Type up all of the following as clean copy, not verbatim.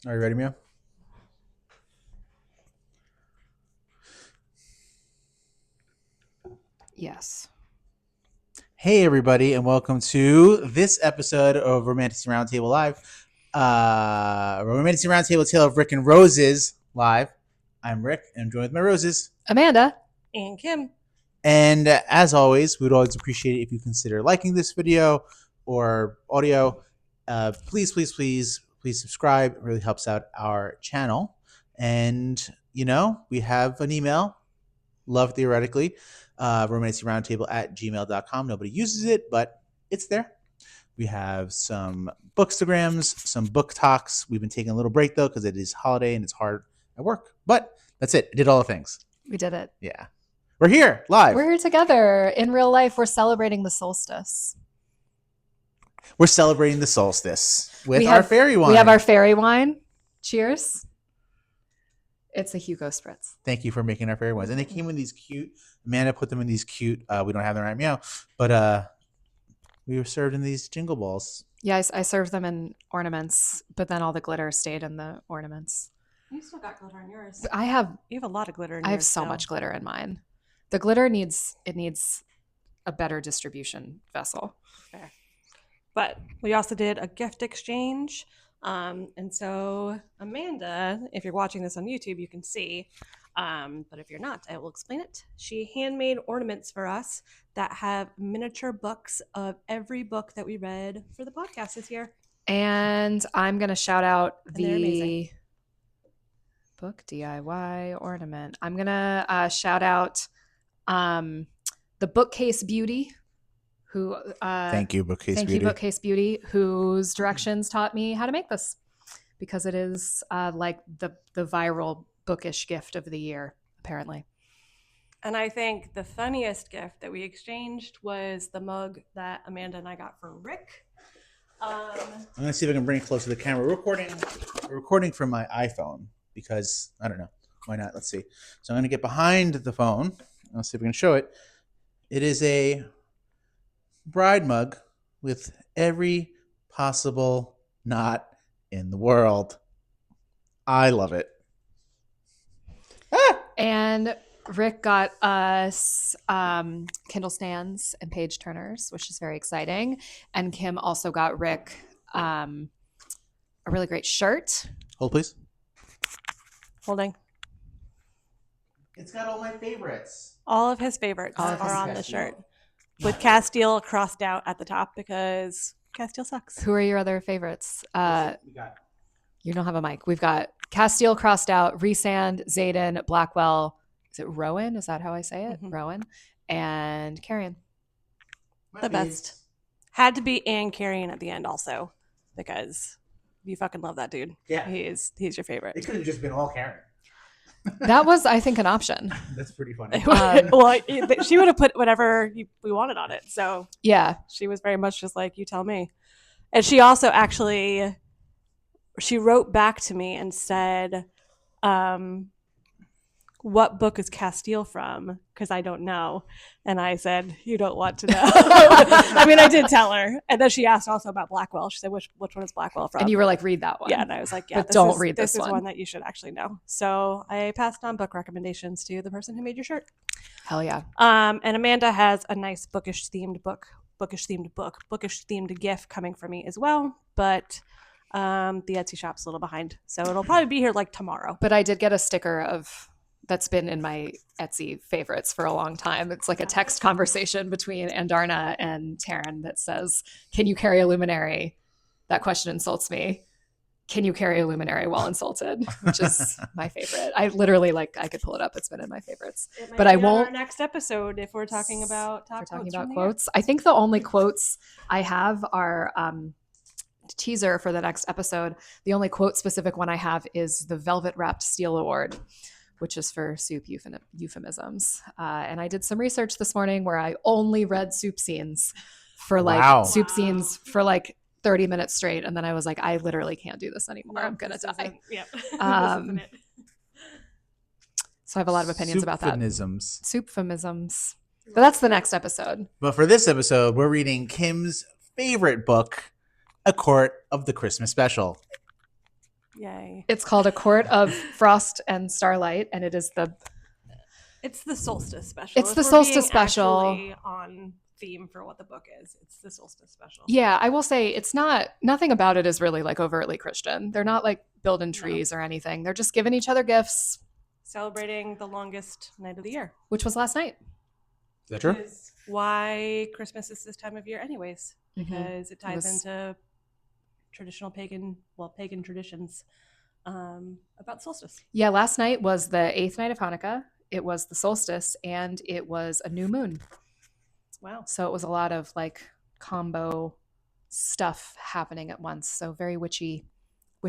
Are you ready, Mia? Yes. Hey, everybody, and welcome to this episode of Romantasy Roundtable Live. Romantasy Roundtable Tale of Rick and Roses live. I'm Rick, and I'm joined with my roses. Amanda. And Kim. And as always, we would always appreciate it if you consider liking this video or audio. Please subscribe. It really helps out our channel. And, we have an email, love theoretically, romantasyroundtable@gmail.com. Nobody uses it, but it's there. We have some bookstagrams, some book talks. We've been taking a little break, though, because it is holiday and it's hard at work. But that's it. I did all the things. We did it. Yeah. We're here live. We're here together. In real life, we're celebrating the solstice. We're celebrating the solstice with our fairy wine. We have our fairy wine. Cheers. It's a Hugo Spritz. Thank you for making our fairy wines. And they came in these cute, Amanda put them in these cute, we don't have them right now, but we were served in these jingle balls. Yeah, I served them in ornaments, but then all the glitter stayed in the ornaments. You still got glitter on yours. You have a lot of glitter in yours. I have so much glitter in mine. The glitter needs a better distribution vessel. Fair. But we also did a gift exchange. And so Amanda, if you're watching this on YouTube, you can see. But if you're not, I will explain it. She handmade ornaments for us that have miniature books of every book that we read for the podcast this year. And I'm going to shout out the book DIY ornament. I'm going to shout out the Bookcase Beauty, who thank you, Bookcase Beauty. Thank you, Bookcase Beauty, whose directions taught me how to make this, because it is like the viral bookish gift of the year, apparently. And I think the funniest gift that we exchanged was the mug that Amanda and I got for Rick. I'm going to see if I can bring it close to the camera. We're recording from my iPhone because, I don't know, why not? Let's see. So I'm going to get behind the phone. Let's see if we can show it. It is a bride mug with every possible knot in the world. I love it. And Rick got us Kindle stands and page turners, which is very exciting. And Kim also got Rick a really great shirt. Hold, please. Holding. It's got all my favorites. All of his favorites are on the shirt. With Castile crossed out at the top because Castile sucks. Who are your other favorites? You don't have a mic. We've got Castile crossed out, Rhysand, Xaden, Blackwell. Is it Rowan? Is that how I say it? Mm-hmm. Rowan. And Carrion. The best. Had to be Anne Carrion at the end also, because you fucking love that dude. Yeah. He's your favorite. It could have just been all Karen. That was, I think, an option. That's pretty funny. Well, she would have put whatever we wanted on it. So yeah, she was very much just like, you tell me. And she also actually, she wrote back to me and said, what book is Castile from? Because I don't know. And I said, you don't want to know. I mean, I did tell her. And then she asked also about Blackwell. She said, which one is Blackwell from? And you were like, read that one. Yeah, and I was like, yeah, but don't read this one. This is one that you should actually know. So I passed on book recommendations to the person who made your shirt. Hell yeah. And Amanda has a nice bookish themed gift coming for me as well. But the Etsy shop's a little behind. So it'll probably be here like tomorrow. But I did get a sticker that's been in my Etsy favorites for a long time. It's like a text conversation between Andarna and Taryn that says, can you carry a luminary? That question insults me. Can you carry a luminary while insulted? Which is my favorite. I literally, I could pull it up. It's been in my favorites. But I won't. On our next episode, if we're talking about quotes. I think the only quotes I have are teaser for the next episode. The only quote specific one I have is the Velvet Wrapped Steel Award, which is for soup euphemisms. And I did some research this morning where I only read soup scenes for 30 minutes straight. And then I was like, I literally can't do this anymore. I'm going to die. Yep. So I have a lot of opinions about that. Souphemisms. But that's the next episode. But for this episode, we're reading Kim's favorite book, A Court of the Christmas Special. Yay. It's called A Court of Frost and Starlight, and it is It's the solstice special. It's If the we're solstice being special. actually on theme for what the book is. It's the solstice special. Yeah, I will say it's nothing about it is really like overtly Christian. They're not like building trees or anything. They're just giving each other gifts, Celebrating the longest night of the year. which was last night. Is that true? Which is why Christmas is this time of year anyways. Mhm. Because it ties was- into traditional pagan traditions about solstice. Yeah, last night was the 8th night of Hanukkah. It was the solstice, and it was a new moon. Wow. So it was a lot of like combo stuff happening at once. So very witchy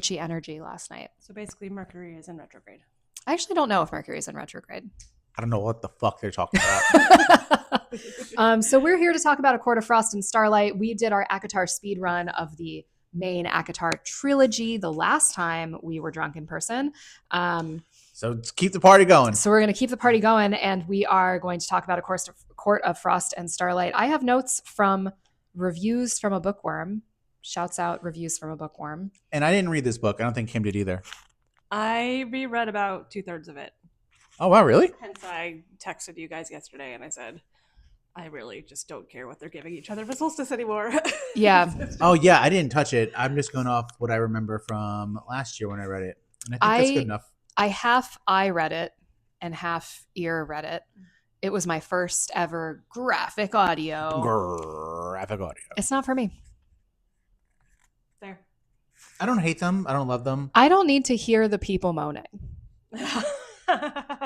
energy last night. So basically Mercury is in retrograde. I actually don't know if Mercury is in retrograde. I don't know what the fuck they're talking about. So we're here to talk about A Court of Frost and Starlight. We did our ACOTAR speed run of the main ACOTAR trilogy the last time we were drunk in person. So let's keep the party going. So we're going to keep the party going, and we are going to talk about A Court of Frost and Starlight. I have notes from reviews from a bookworm. Shouts out reviews from a bookworm. And I didn't read this book. I don't think Kim did either. I reread about 2/3 of it. Oh, wow, really? Hence I texted you guys yesterday and I said, I really just don't care what they're giving each other for solstice anymore. Yeah. Oh, yeah, I didn't touch it. I'm just going off what I remember from last year when I read it. And I think that's good enough. I read it and half ear read it. It was my first ever graphic audio. Graphic audio. It's not for me. There. I don't hate them. I don't love them. I don't need to hear the people moaning.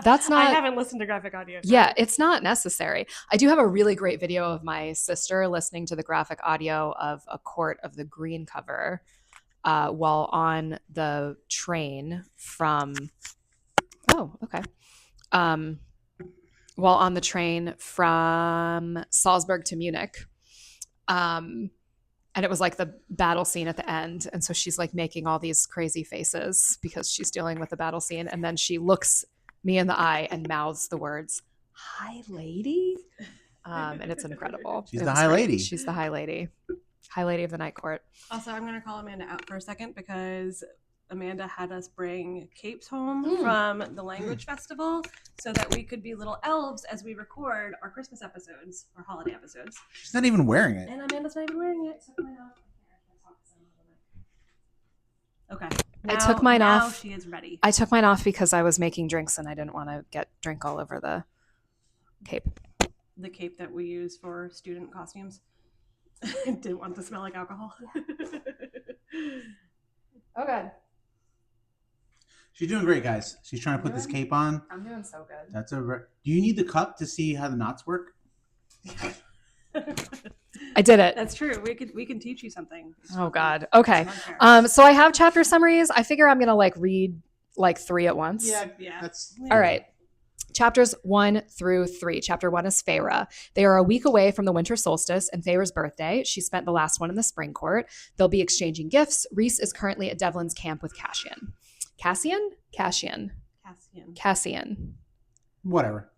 That's not. I haven't listened to graphic audio. Yeah, it's not necessary. I do have a really great video of my sister listening to the graphic audio of A Court of the Green cover while on the train from. Oh, okay. While on the train from Salzburg to Munich. And it was like the battle scene at the end. And so she's like making all these crazy faces because she's dealing with the battle scene. And then she looks me in the eye and mouths the words, "Hi, lady." And it's incredible. She's It the was high great. lady. She's the high lady. High lady of the night court. Also, I'm going to call Amanda out for a second because Amanda had us bring capes home from the language festival so that we could be little elves as we record our Christmas episodes or holiday episodes. She's not even wearing it. And Amanda's not even wearing it. So okay. I took mine now off. She is ready. I took mine off because I was making drinks and I didn't want to get drink all over the cape. The cape that we use for student costumes. Didn't want to smell like alcohol. Okay. She's doing great, guys. She's trying to put this cape on. I'm doing so good. That's do you need the cup to see how the knots work? I did it. That's true. We can teach you something. Oh God. Okay. So I have chapter summaries. I figure I'm gonna like read like 3 at once. Yeah. That's All right. Chapters 1 through 3. Chapter 1 is Feyre. They are a week away from the winter solstice and Feyre's birthday. She spent the last one in the spring court. They'll be exchanging gifts. Rhys is currently at Devlin's camp with Cassian. Cassian. whatever.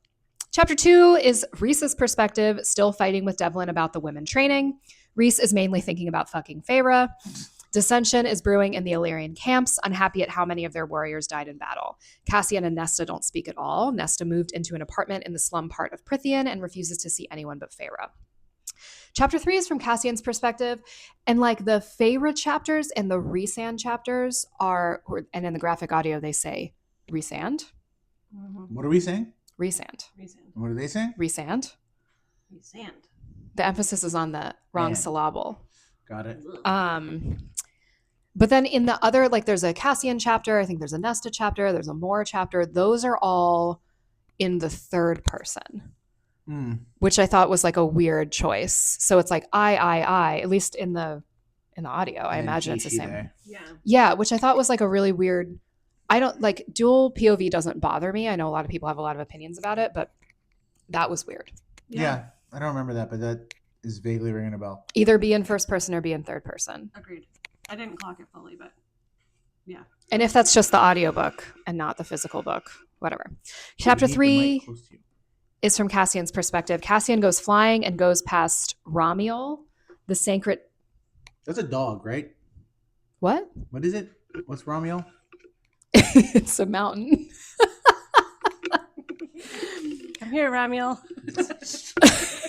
Chapter 2 is Rhys's perspective, still fighting with Devlin about the women training. Rhys is mainly thinking about fucking Feyre. Dissension is brewing in the Illyrian camps, unhappy at how many of their warriors died in battle. Cassian and Nesta don't speak at all. Nesta moved into an apartment in the slum part of Prythian and refuses to see anyone but Feyre. Chapter 3 is from Cassian's perspective, and like the Feyre chapters and the Rhysand chapters are, and in the graphic audio they say Rhysand. What are we saying? Rhysand. What are they saying? Rhysand. Rhysand. The emphasis is on the wrong Man. syllable. Got it. But then in the other, like there's a Cassian chapter, I think there's a Nesta chapter, there's a Mora chapter. Those are all in the third person, which I thought was like a weird choice. So it's like I, at least in the audio, I imagine it's the same. There. Yeah, which I thought was like a really weird. I don't like dual POV doesn't bother me. I know a lot of people have a lot of opinions about it, but that was weird. Yeah, I don't remember that, but that is vaguely ringing a bell. Either be in first person or be in third person. Agreed. I didn't clock it fully, but yeah. And if that's just the audiobook and not the physical book, whatever. Chapter Keep the 3 mic close to you. is from Cassian's perspective. Cassian goes flying and goes past Ramiel, the sacred. That's a dog, right? What? What is it? What's Ramiel? It's a mountain. Come here, Ramiel.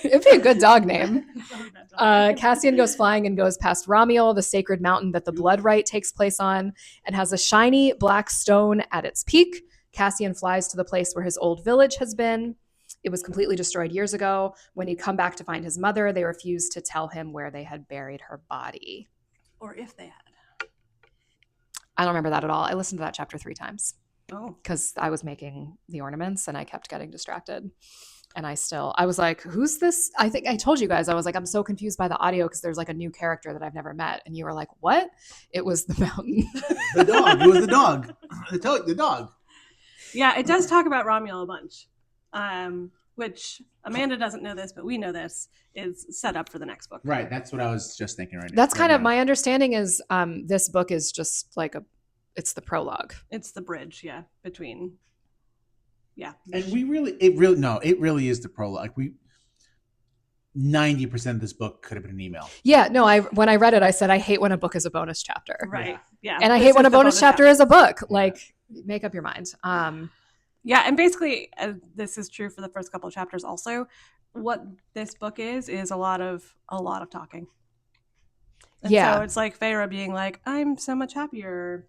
It'd be a good dog name. Cassian goes flying and goes past Ramiel, the sacred mountain that the blood rite takes place on, and has a shiny black stone at its peak. Cassian flies to the place where his old village has been. It was completely destroyed years ago. When he'd come back to find his mother, they refused to tell him where they had buried her body. Or if they had. I don't remember that at all. I listened to that chapter 3 times Oh. because I was making the ornaments and I kept getting distracted. And I was like, who's this? I think I told you guys, I was like, I'm so confused by the audio because there's like a new character that I've never met. And you were like, what? It was the mountain. The dog. It was the dog. The dog. Yeah, it does talk about Ramiel a bunch. Which Amanda doesn't know this, but we know this is set up for the next book. Right. That's what I was just thinking right now. That's kind of my understanding is this book is just like it's the prologue. It's the bridge, yeah, between. Yeah. And it really is the prologue. Like 90% of this book could have been an email. Yeah, no, when I read it, I said, I hate when a book is a bonus chapter. Right. Yeah. And I hate when a bonus chapter is a book. Like, make up your mind. Yeah, and basically, this is true for the first couple of chapters also. What this book is a lot of talking. And yeah. So it's like Feyre being like, I'm so much happier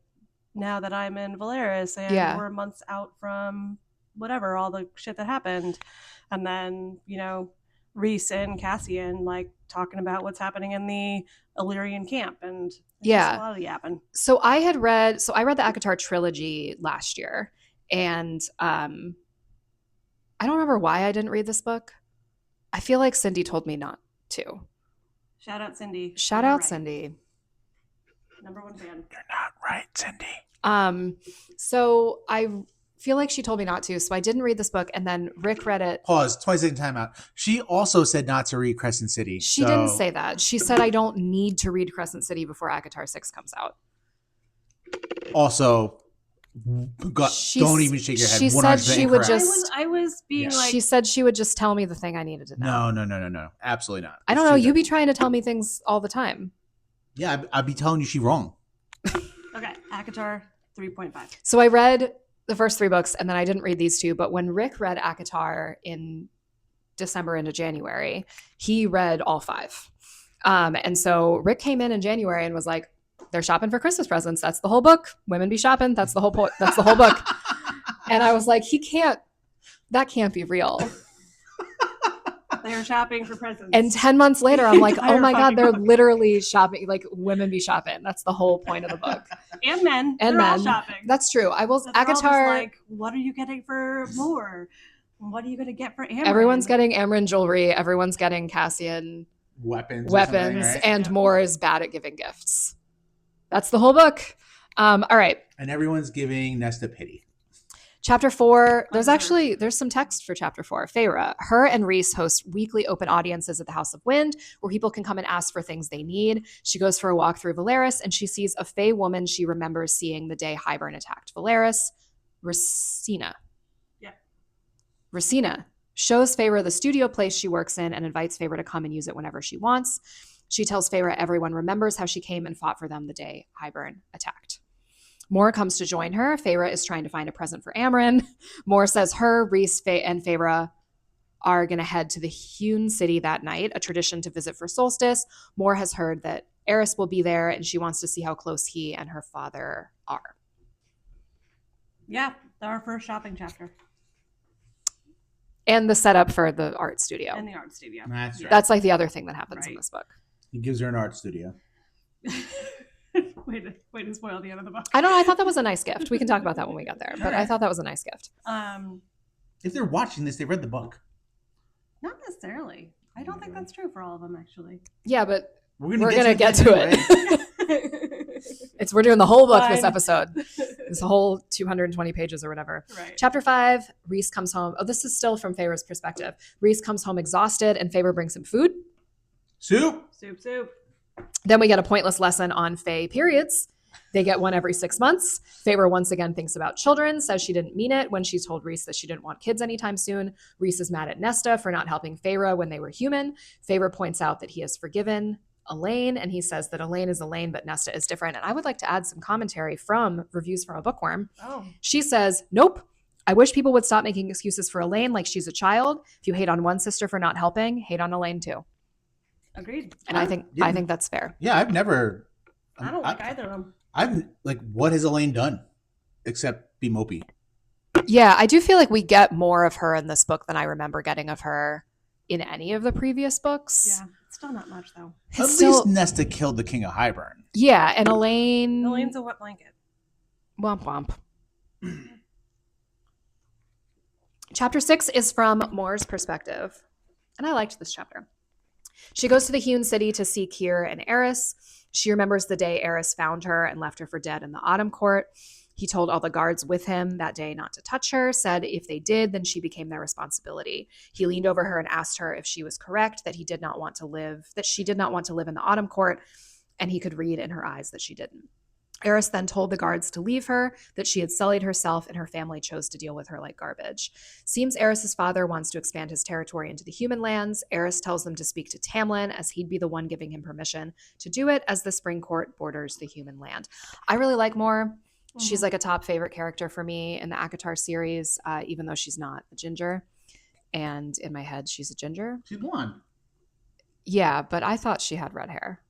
now that I'm in Velaris and we're months out from whatever, all the shit that happened. And then, Rhys and Cassian like talking about what's happening in the Illyrian camp, and just a lot of yapping. So I read the ACOTAR trilogy last year, and I don't remember why I didn't read this book. I feel like Cindy told me not to. Shout out Cindy. Cindy. Number one fan. You're not right, Cindy. So I feel like she told me not to, so I didn't read this book, and then Rick read it. Pause. 20-second timeout. She also said not to read Crescent City. She didn't say that. She said I don't need to read Crescent City before ACOTAR 6 comes out. Also, don't even shake your head. She said she would just. I was being like. She said she would just tell me the thing I needed to know. No. Absolutely not. I don't know. You be trying to tell me things all the time. Yeah, I'd be telling you she's wrong. Okay, ACOTAR 3.5. So I read the first 3 books, and then I didn't read these 2. But when Rick read ACOTAR in December into January, he read all 5. And so Rick came in January and was like, they're shopping for Christmas presents. That's the whole book. Women be shopping. That's the whole point. That's the whole book. And I was like, that can't be real. They're shopping for presents. And 10 months later, I'm like, oh my God, they're literally shopping. Like, women be shopping. That's the whole point of the book. And men. And they're men. all shopping. That's true. I will. So ACOTAR. Like, what are you getting for more? What are you going to get for Amren? Everyone's getting Amren jewelry. Everyone's getting Cassian weapons, right? And Moore is bad at giving gifts. That's the whole book. All right. And everyone's giving Nesta pity. Chapter 4, there's some text for chapter 4. Feyre, her and Rhys host weekly open audiences at the House of Wind where people can come and ask for things they need. She goes for a walk through Velaris and she sees a Fey woman she remembers seeing the day Hybern attacked Velaris. Rhysand. Yeah. Rhysand shows Feyre the studio place she works in and invites Feyre to come and use it whenever she wants. She tells Feyre everyone remembers how she came and fought for them the day Hybern attacked. Moore comes to join her. Feyre is trying to find a present for Amren. Moore says her, Rhys, and Feyre are going to head to the Hewn City that night, a tradition to visit for Solstice. Moore has heard that Eris will be there, and she wants to see how close he and her father are. Yeah, our first shopping chapter. And the setup for the art studio. And the art studio. That's right. That's like the other thing that happens in this book. He gives her an art studio. Way to spoil the end of the book. I don't know. I thought that was a nice gift. We can talk about that when we get there. But I thought that was a nice gift. If they're watching this, they read the book. Not necessarily. I don't think that's true for all of them, actually. Yeah, but we're gonna get to it. We're doing the whole book this episode. This whole 220 pages or whatever. Right. Chapter 5, Rhys comes home. Oh, this is still from Feyre's perspective. Rhys comes home exhausted and Feyre brings him food. Soup. Then we get a pointless lesson on Fey periods. They get one every 6 months. Feyre once again thinks about children, says she didn't mean it when she told Rhys that she didn't want kids anytime soon. Rhys is mad at Nesta for not helping Feyre when they were human. Feyre points out that he has forgiven Elaine, and he says that Elaine is Elaine, but Nesta is different. And I would like to add some commentary from Reviews from a Bookworm. Oh. She says, nope. I wish people would stop making excuses for Elaine like she's a child. If you hate on one sister for not helping, hate on Elaine too. Agreed. And I think that's fair. Yeah, I've never. I don't like either of them. I've like, what has Elaine done except be mopey? Yeah, I do feel like we get more of her in this book than I remember getting of her in any of the previous books. Yeah, still not much though. At least Nesta killed the King of Highburn. Yeah, and Elaine. Elaine's a wet blanket. Womp womp. Chapter 6 is from Moore's perspective, and I liked this chapter. She goes to the hewn city to see Kier and Eris. She remembers the day Eris found her and left her for dead in the Autumn Court. He told all the guards with him that day not to touch her, said if they did, then she became their responsibility. He leaned over her and asked her if she was correct, that she did not want to live in the Autumn Court, and he could read in her eyes that she didn't. Eris then told the guards to leave her, that she had sullied herself and her family chose to deal with her like garbage. Seems Eris's father wants to expand his territory into the human lands. Eris tells them to speak to Tamlin, as he'd be the one giving him permission to do it, as the Spring Court borders the human land. I really like Moore. She's like a top favorite character for me in the ACOTAR series, even though she's not a ginger. And in my head, she's a ginger. She's blonde. Yeah, but I thought she had red hair.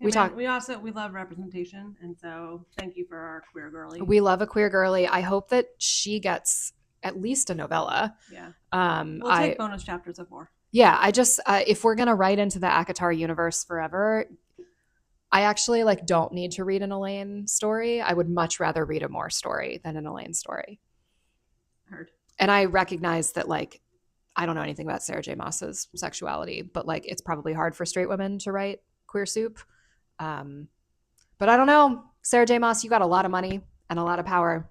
We love representation, and so thank you for our queer girly. We love a queer girly. I hope that she gets at least a novella. Yeah. We'll take bonus chapters of more. Yeah, I just if we're gonna write into the ACOTAR universe forever, I actually don't need to read an Elaine story. I would much rather read a Moore story than an Elaine story. Heard. And I recognize that I don't know anything about Sarah J. Maas's sexuality, but it's probably hard for straight women to write queer soup. But I don't know, Sarah J. Maas, you got a lot of money and a lot of power.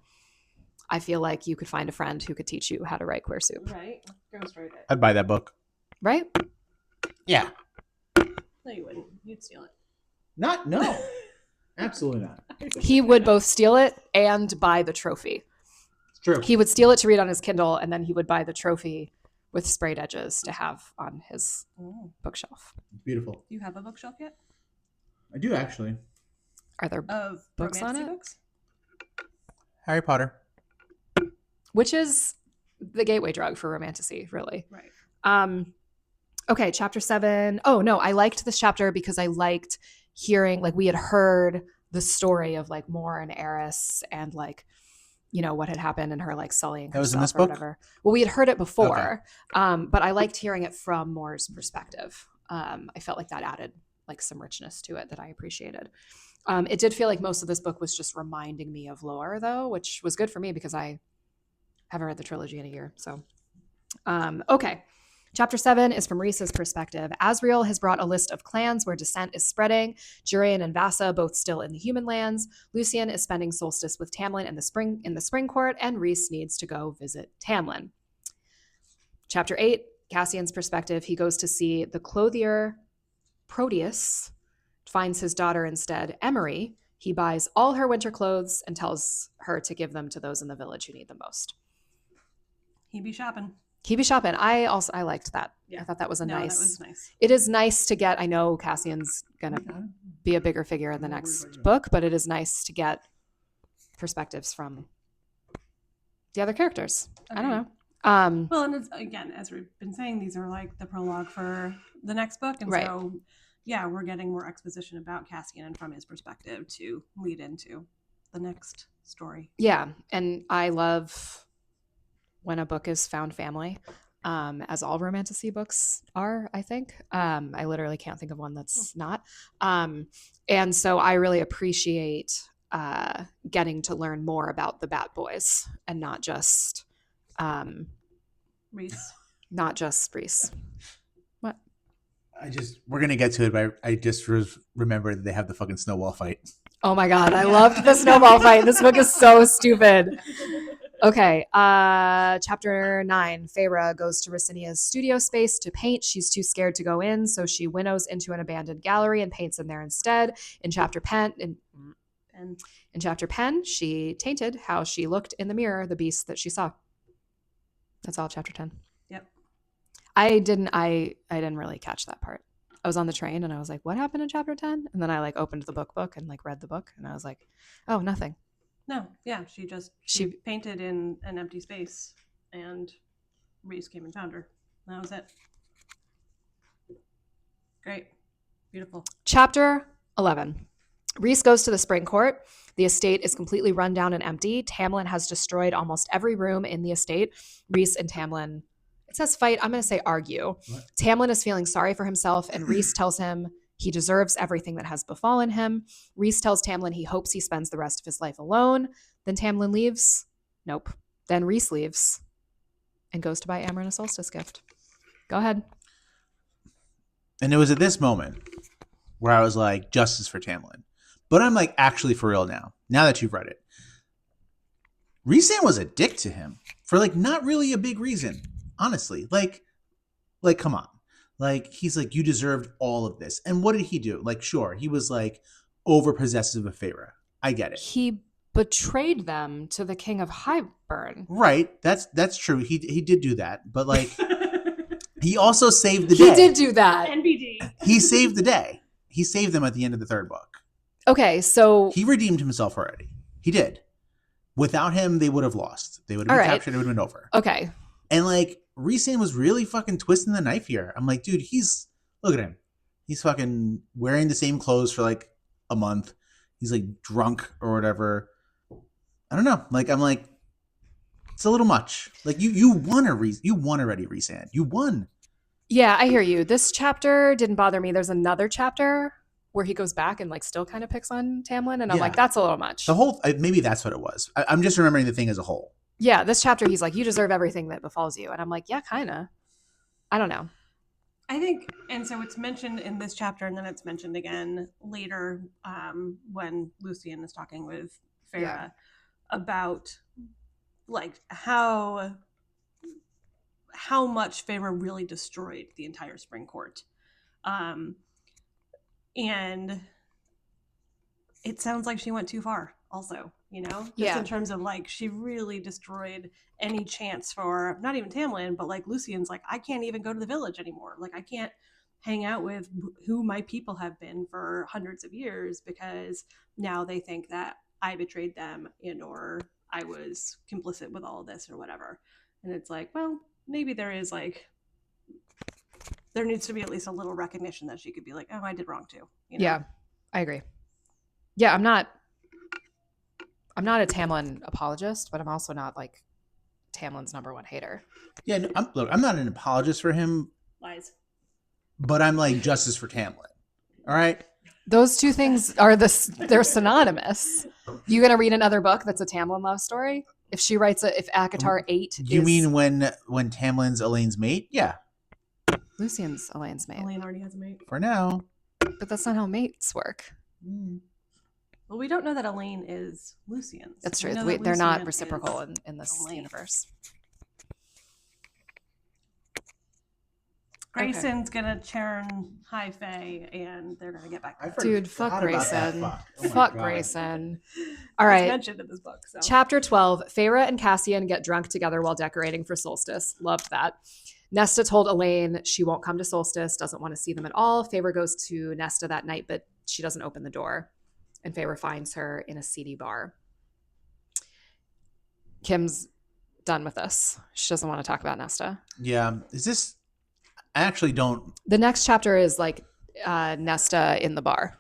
I feel like you could find a friend who could teach you how to write queer soup. Right. Ghostwrite it. I'd buy that book. Right? Yeah. No, you wouldn't. You'd steal it. No. Absolutely not. He would both steal it and buy the trophy. It's true. He would steal it to read on his Kindle, and then he would buy the trophy with sprayed edges to have on his bookshelf. Beautiful. Do you have a bookshelf yet? I do, actually. Are there Of books on romantasy it? Books? Harry Potter. Which is the gateway drug for romantasy, really. Right. Okay, chapter 7. Oh, no, I liked this chapter because I liked hearing, we had heard the story of, Moore and Eris and, what had happened and her, sullying herself. That was in this or book? whatever. Well, we had heard it before, but I liked hearing it from Moore's perspective. I felt like that added, some richness to it that I appreciated. It did feel like most of this book was just reminding me of lore, though, which was good for me because I haven't read the trilogy in a year. So, okay. Chapter 7 is from Rhys's perspective. Asriel has brought a list of clans where dissent is spreading. Jurian and Vasa both still in the human lands. Lucian is spending solstice with Tamlin in the spring court, and Rhys needs to go visit Tamlin. Chapter 8, Cassian's perspective. He goes to see the clothier Proteus, finds his daughter instead, Emery. He buys all her winter clothes and tells her to give them to those in the village who need them most. He be shopping. I liked that. Yeah. I thought that was That was nice. It is nice to get, I know Cassian's going to be a bigger figure in the next book, but it is nice to get perspectives from the other characters. Okay. I don't know. Well, and it's, again, as we've been saying, these are the prologue for the next book. And Right. so, yeah, we're getting more exposition about Cassian and from his perspective to lead into the next story. Yeah. And I love when a book is found family, as all romantasy books are, I think. I literally can't think of one that's not. And so I really appreciate getting to learn more about the Bat Boys and not just Rhys. What? We're going to get to it, but I just remember that they have the fucking snowball fight. Oh my God. I loved the snowball fight. This book is so stupid. Okay. Chapter 9. Feyre goes to Rysinia's studio space to paint. She's too scared to go in, so she winnows into an abandoned gallery and paints in there instead. In chapter 10, she tainted how she looked in the mirror, the beast that she saw. That's all chapter 10. Yep. I didn't really catch that part. I was on the train and I was like, what happened in chapter 10? And then I like opened the book and like read the book and I was like, oh, nothing. No, yeah, she painted in an empty space, and Rhys came and found her. That was it. Great. Beautiful. Chapter 11. Rhys goes to the spring court. The estate is completely run down and empty. Tamlin has destroyed almost every room in the estate. Rhys and Tamlin, it says fight, I'm going to say argue. What? Tamlin is feeling sorry for himself, and Rhys tells him he deserves everything that has befallen him. Rhys tells Tamlin he hopes he spends the rest of his life alone. Then Tamlin leaves. Nope. Then Rhys leaves and goes to buy Amryn a solstice gift. Go ahead. And it was at this moment where I was like, justice for Tamlin. But I'm like, actually for real now that you've read it. Rhysand was a dick to him for like not really a big reason, honestly. Like, come on. Like, he's like, you deserved all of this. And what did he do? Like, sure, he was like over possessive of Feyre. I get it. He betrayed them to the king of Highburn. Right. That's true. He did do that. But like, he also saved the day. He did do that. NBD. He saved the day. He saved them at the end of the third book. Okay, so He redeemed himself already. He did. Without him, they would have lost. They would have been captured. It would have been over. okay. And like, Rhysand was really fucking twisting the knife here. I'm like, dude, look at him. He's fucking wearing the same clothes for like a month. He's like drunk or whatever. I don't know. Like, I'm like, it's a little much. Like, you won already, Rhysand. You won. Yeah, I hear you. This chapter didn't bother me. There's another chapter where he goes back and like still kind of picks on Tamlin, and I'm Yeah. like, that's a little much. The whole, maybe that's what it was. I'm just remembering the thing as a whole. Yeah, this chapter he's like, you deserve everything that befalls you, and I'm like, yeah, kind of. I don't know. I think, and so it's mentioned in this chapter, and then it's mentioned again later when Lucian is talking with Feyre Yeah. about like how much Feyre really destroyed the entire spring court, and it sounds like she went too far. Also, just Yeah. in terms of like she really destroyed any chance for not even Tamlin, but like Lucian's like, I can't even go to the village anymore. Like, I can't hang out with who my people have been for hundreds of years because now they think that I betrayed them and or I was complicit with all of this or whatever. And it's like, well, maybe there needs to be at least a little recognition that she could be like, oh, I did wrong too. Yeah, I agree. Yeah, I'm not a Tamlin apologist, but I'm also not like Tamlin's number one hater. Yeah, no, I'm not an apologist for him, Lies. but I'm like justice for Tamlin. All right. Those two things are they're synonymous. You gonna read another book that's a Tamlin love story? If she writes if ACOTAR 8 You mean when Tamlin's Elaine's mate? Yeah. Lucian's Elaine's mate. Elaine already has a mate. For now. But that's not how mates work. Well, we don't know that Elaine is Lucian's. That's We true. know that They're not Lucian reciprocal is in this Elaine. universe. Grayson's gonna churn High Fae, and they're gonna get back. Dude, fuck Grayson. Oh my Fuck God. Grayson. All It's right. mentioned in this book. So. Chapter 12. Feyre and Cassian get drunk together while decorating for Solstice. Loved that. Nesta told Elaine she won't come to Solstice, doesn't want to see them at all. Feyre goes to Nesta that night, but she doesn't open the door. And Feyre finds her in a seedy bar. Kim's done with this. She doesn't want to talk about Nesta. Yeah. Is this? I actually don't. The next chapter is like Nesta in the bar.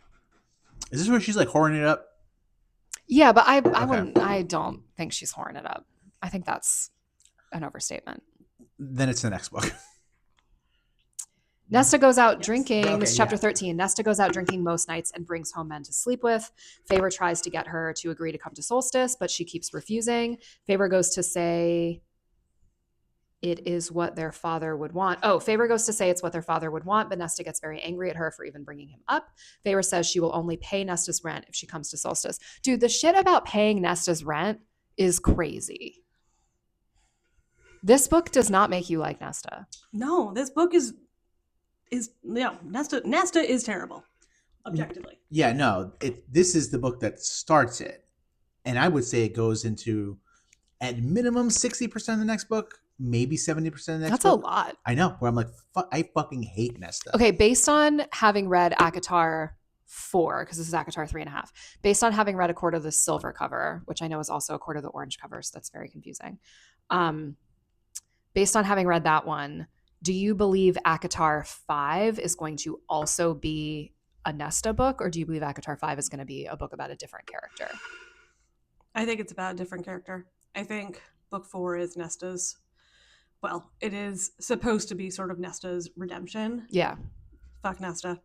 Is this where she's like whoring it up? Yeah, but I don't think she's whoring it up. I think that's an overstatement. Then it's the next book. Nesta goes out Yes. drinking. Okay, This is chapter yeah. 13. Nesta goes out drinking most nights and brings home men to sleep with. Feyre tries to get her to agree to come to Solstice, but she keeps refusing. Feyre goes to say it is what their father would want. Oh, Feyre goes to say it's what their father would want, but Nesta gets very angry at her for even bringing him up. Feyre says she will only pay Nesta's rent if she comes to Solstice. Dude, the shit about paying Nesta's rent is crazy. This book does not make you like Nesta. No, this book is Nesta is terrible, objectively. Yeah, no. This is the book that starts it, and I would say it goes into at minimum 60% of the next book, maybe 70% of the next That's a book. lot. I know. Where I'm like, I fucking hate Nesta. Okay, based on having read ACOTAR 4, because this is ACOTAR 3.5, based on having read A Court of the Silver cover, which I know is also A Court of the Orange cover, so that's very confusing. Based on having read that one, do you believe ACOTAR 5 is going to also be a Nesta book, or do you believe ACOTAR 5 is going to be a book about a different character? I think it's about a different character. I think book 4 is Nesta's. Well, it is supposed to be sort of Nesta's redemption. Yeah. Fuck Nesta.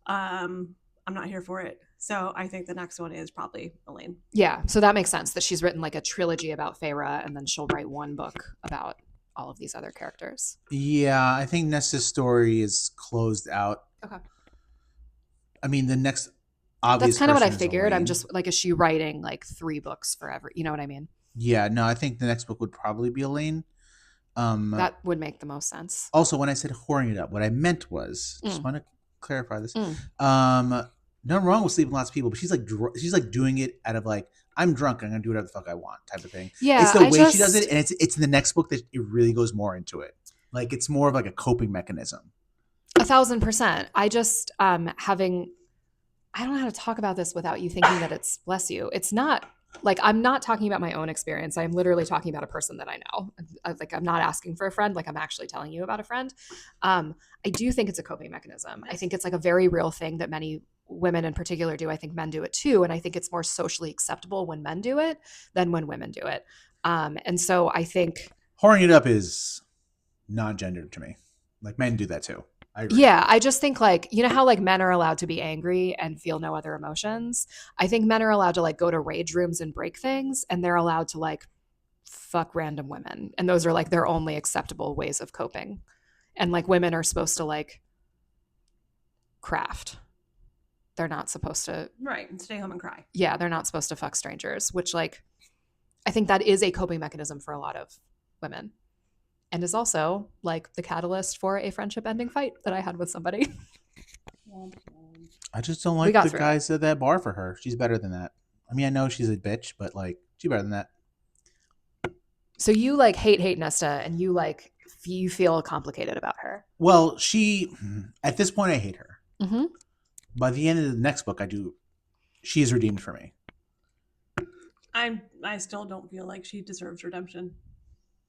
I'm not here for it. So I think the next one is probably Elaine. Yeah. So that makes sense that she's written like a trilogy about Feyre, and then she'll write one book about all of these other characters. Yeah, I think Nesta's story is closed out. Okay. I mean, the next obvious That's kind of what I person is figured. I'm Elaine. just like, is she writing like 3 books forever? You know what I mean? Yeah, no, I think the next book would probably be Elaine. That would make the most sense. Also, when I said whoring it up, what I meant was, just want to clarify this. Nothing wrong with sleeping with lots of people, but she's like doing it out of like, I'm drunk, I'm gonna do whatever the fuck I want type of thing. Yeah, it's the way she does it, and it's in the next book that it really goes more into it. Like it's more of like a coping mechanism. 1,000%. I just I don't know how to talk about this without you thinking that it's, bless you. It's not like, I'm not talking about my own experience. I'm literally talking about a person that I know. Like, I'm not asking for a friend. Like, I'm actually telling you about a friend. I do think it's a coping mechanism. I think it's like a very real thing that many women in particular do. I think men do it too. And I think it's more socially acceptable when men do it than when women do it. And so I think whoring it up is non-gendered to me. Like men do that too. I agree. Yeah, I just think like, you know how like men are allowed to be angry and feel no other emotions? I think men are allowed to like go to rage rooms and break things, and they're allowed to like fuck random women. And those are like their only acceptable ways of coping. And like women are supposed to like craft. They're not supposed to. Right, and stay home and cry. Yeah, they're not supposed to fuck strangers, which like, I think that is a coping mechanism for a lot of women. And is also like the catalyst for a friendship ending fight that I had with somebody. I just don't like the guys at that bar for her. She's better than that. I mean, I know she's a bitch, but like she's better than that. So you like hate Nesta, and you like you feel complicated about her. Well, at this point I hate her. Mm-hmm. By the end of the next book, I do. She is redeemed for me. I still don't feel like she deserves redemption.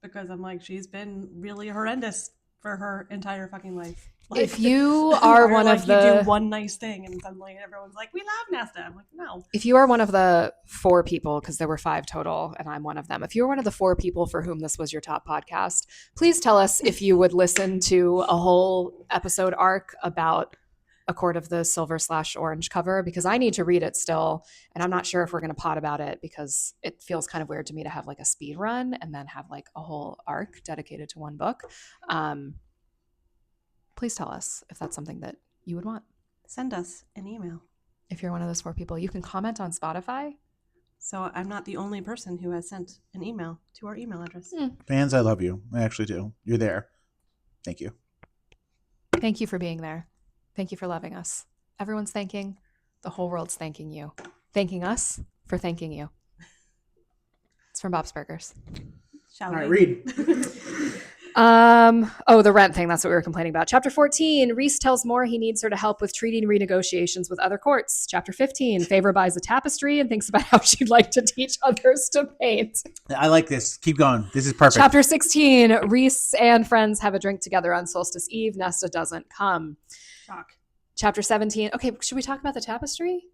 Because I'm like, she's been really horrendous for her entire fucking life. Like, if you are one like of the, you do one nice thing and suddenly everyone's like, we love Nesta. I'm like, no. If you are one of the 4 people, because there were 5 total, and I'm one of them. If you're one of the 4 people for whom this was your top podcast, please tell us if you would listen to a whole episode arc about A Court of the Silver/Orange cover, because I need to read it still, and I'm not sure if we're going to pod about it because it feels kind of weird to me to have like a speed run and then have like a whole arc dedicated to one book. Please tell us if that's something that you would want. Send us an email. If you're one of those 4 people, you can comment on Spotify. So I'm not the only person who has sent an email to our email address. Fans, I love you. I actually do. You're there. Thank you. Thank you for being there. Thank you for loving us. Everyone's thanking. The whole world's thanking you. Thanking us for thanking you. It's from Bob's Burgers. Shall All right, we? read. The rent thing. That's what we were complaining about. Chapter 14, Rhys tells Moore he needs her to help with treaty renegotiations with other courts. Chapter 15, Feyre buys a tapestry and thinks about how she'd like to teach others to paint. I like this. Keep going. This is perfect. Chapter 16, Rhys and friends have a drink together on Solstice Eve. Nesta doesn't come. Shock. Chapter 17. Okay, should we talk about the tapestry?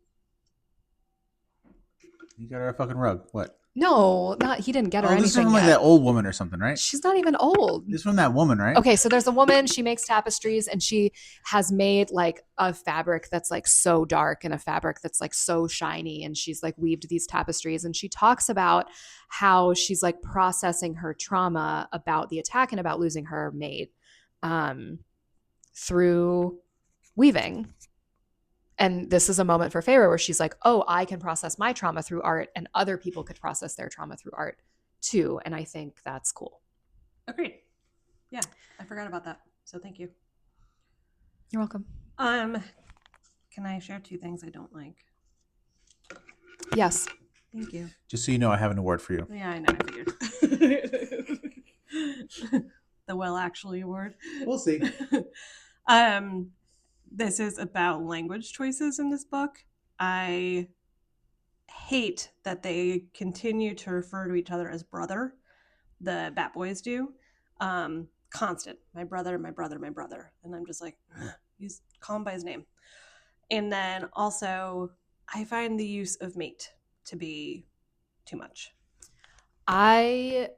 You got her a fucking rug. What? No, he didn't get her anything This is from like yet. that old woman or something, right? She's not even old. This is from that woman, right? Okay, so there's a woman, she makes tapestries, and she has made like a fabric that's like so dark and a fabric that's like so shiny, and she's like weaved these tapestries, and she talks about how she's like processing her trauma about the attack and about losing her mate through weaving. And this is a moment for Feyre where she's like, oh, I can process my trauma through art, and other people could process their trauma through art too. And I think that's cool. Agreed. Yeah, I forgot about that. So thank you. You're welcome. Can I share 2 things I don't like? Yes. Thank you. Just so you know, I have an award for you. Yeah, I know. I figured. The Well Actually Award. We'll see. This is about language choices in this book. I hate that they continue to refer to each other as brother. The Bat Boys do. Constant. My brother, my brother, my brother. And I'm just like, call him by his name. And then also, I find the use of mate to be too much. I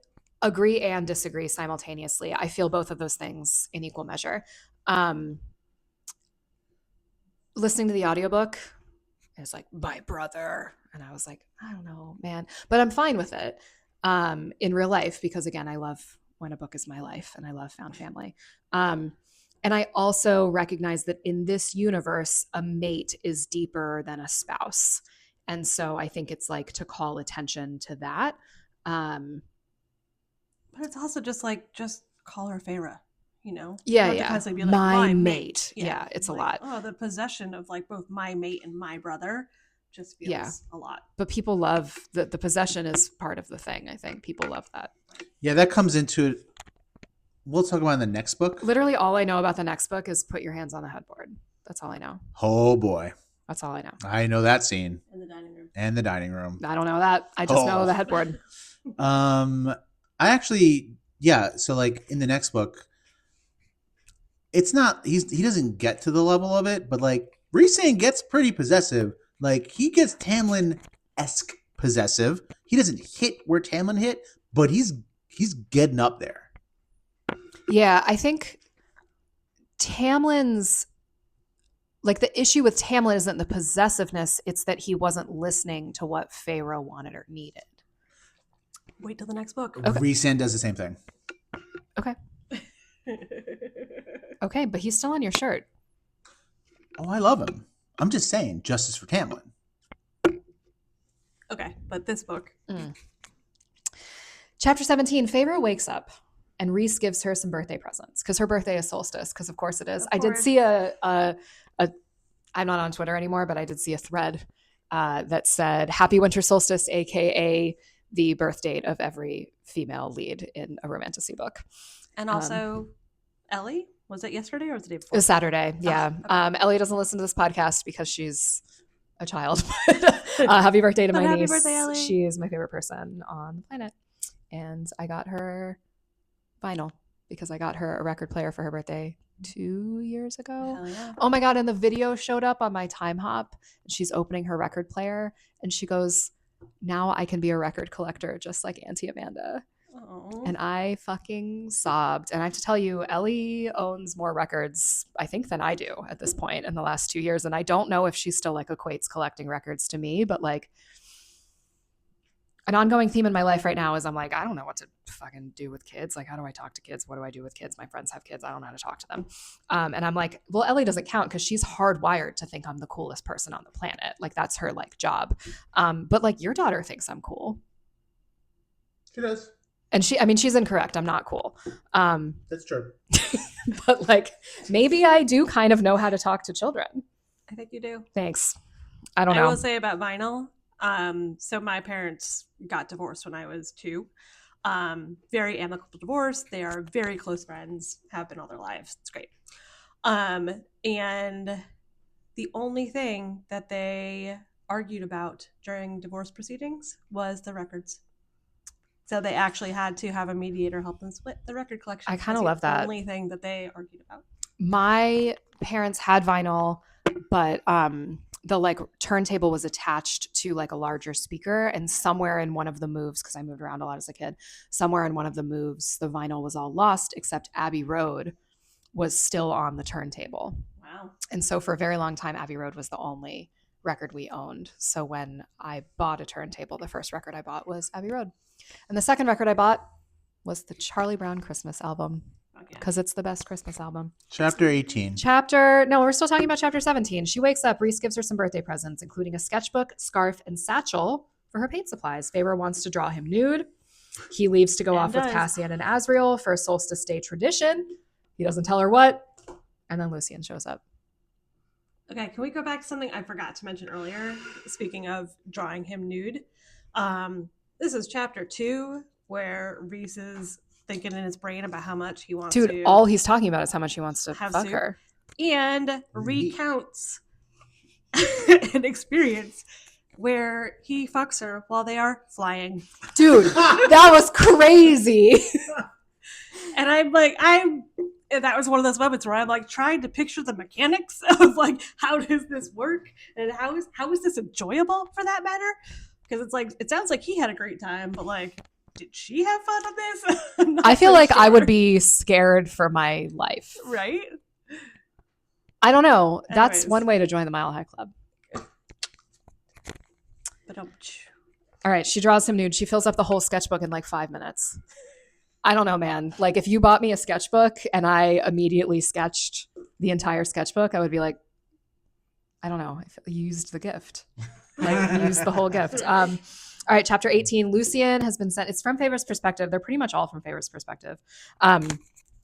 agree and disagree simultaneously. I feel both of those things in equal measure. Listening to the audiobook, it's like, my brother. And I was like, I don't know, man. But I'm fine with it in real life because, again, I love when a book is my life and I love found family. And I also recognize that in this universe, a mate is deeper than a spouse. And so I think it's like to call attention to that. But it's also just call her Feyre, you know? Yeah, Not to yeah. constantly be like, my mate. Yeah, Yeah, it's like, a lot. Oh, the possession of like both my mate and my brother just feels a lot. But people love the possession is part of the thing. I think people love that. Yeah, that comes into it. We'll talk about in the next book. Literally all I know about the next book is put your hands on the headboard. That's all I know. Oh boy. That's all I know. I know that scene. In the dining room. And the dining room. I don't know that. I just know the headboard. I actually, yeah. So like in the next book, it's not, he doesn't get to the level of it, but like Rhysand gets pretty possessive. Like he gets Tamlin-esque possessive. He doesn't hit where Tamlin hit, but he's getting up there. Yeah, I think Tamlin's, like the issue with Tamlin isn't the possessiveness, it's that he wasn't listening to what Feyre wanted or needed. Wait till the next book. Okay. Rhysand does the same thing. Okay. Okay, but he's still on your shirt. Oh, I love him. I'm just saying, justice for Tamlin. Okay, but this book. Chapter 17, Feyre wakes up and Rhys gives her some birthday presents because her birthday is solstice, because of course it is. I did see I'm not on Twitter anymore, but I did see a thread that said Happy Winter Solstice, aka the birth date of every female lead in a romantasy book. And also Ellie, was it yesterday or was it the day It before? was Saturday, yeah. Okay. Ellie doesn't listen to this podcast because she's a child. Happy birthday to my Happy niece. birthday, Ellie. She is my favorite person on the planet. And I got her vinyl because I got her a record player for her birthday 2 years ago. Hell yeah. Oh my God. And the video showed up on my time hop. And she's opening her record player and she goes, now I can be a record collector just like Auntie Amanda. Oh. And I fucking sobbed. And I have to tell you, Ellie owns more records, I think, than I do at this point in the last 2 years. And I don't know if she still like equates collecting records to me, but like an ongoing theme in my life right now is I'm like, I don't know what to fucking do with kids. Like, how do I talk to kids? What do I do with kids? My friends have kids. I don't know how to talk to them. And I'm like, well, Ellie doesn't count because she's hardwired to think I'm the coolest person on the planet. Like that's her like job. But like your daughter thinks I'm cool. She does. And she's incorrect. I'm not cool. That's true. But like maybe I do kind of know how to talk to children. I think you do. Thanks. I don't know. I will say about vinyl. So my parents got divorced when I was 2. Very amicable divorce. They are very close friends, have been all their lives. It's great. And the only thing that they argued about during divorce proceedings was the records. So they actually had to have a mediator help them split the record collection. I kind of love that. The only thing that they argued about. My parents had vinyl, but the like turntable was attached to like a larger speaker, and somewhere in one of the moves, because I moved around a lot as a kid, somewhere in one of the moves the vinyl was all lost except Abbey Road was still on the turntable. Wow. And so for a very long time Abbey Road was the only record we owned. So when I bought a turntable, the first record I bought was Abbey Road, and the second record I bought was the Charlie Brown Christmas album, because it's the best Christmas album. Chapter 18. No, we're still talking about chapter 17. She wakes up. Rhys gives her some birthday presents, including a sketchbook, scarf, and satchel for her paint supplies. Feyre wants to draw him nude. He leaves to go off with Cassian and Asriel for a Solstice Day tradition. He doesn't tell her what. And then Lucian shows up. Okay, can we go back to something I forgot to mention earlier? Speaking of drawing him nude. This is chapter 2, where Rhys's thinking in his brain about how much he wants Dude, to all he's talking about is how much he wants to have fuck soup. her. And recounts an experience where he fucks her while they are flying. Dude, that was crazy. And that was one of those moments where I'm like trying to picture the mechanics of like, how does this work? And how is this enjoyable for that matter? Because it's like, it sounds like he had a great time, but like, did she have fun on this? I feel like I would be scared for my life. Right? I don't know. That's Anyways. one way to join the Mile High Club. But All right, she draws him nude. She fills up the whole sketchbook in like 5 minutes. I don't know, man. Like if you bought me a sketchbook and I immediately sketched the entire sketchbook, I would be like, I don't know. I used the gift. Like used the whole gift. All right, chapter 18. Lucian has been sent. It's from Favor's perspective. They're pretty much all from Favor's perspective.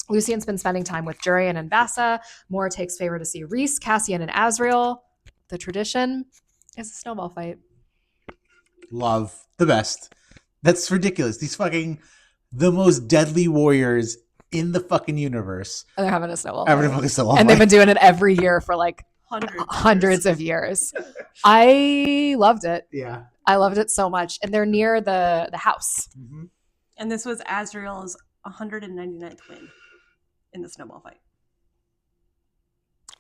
Lucian's been spending time with Jurian and Vassa. Moore takes Favor to see Rhys, Cassian, and Azriel. The tradition is a snowball fight. Love. The best. That's ridiculous. These fucking, the most deadly warriors in the fucking universe. And they're having a snowball Having a fight. fucking snowball And they've fight. been doing it every year for like hundreds of years. I loved it. Yeah. I loved it so much. And they're near the house. Mm-hmm. And this was Azriel's 199th win in the snowball fight.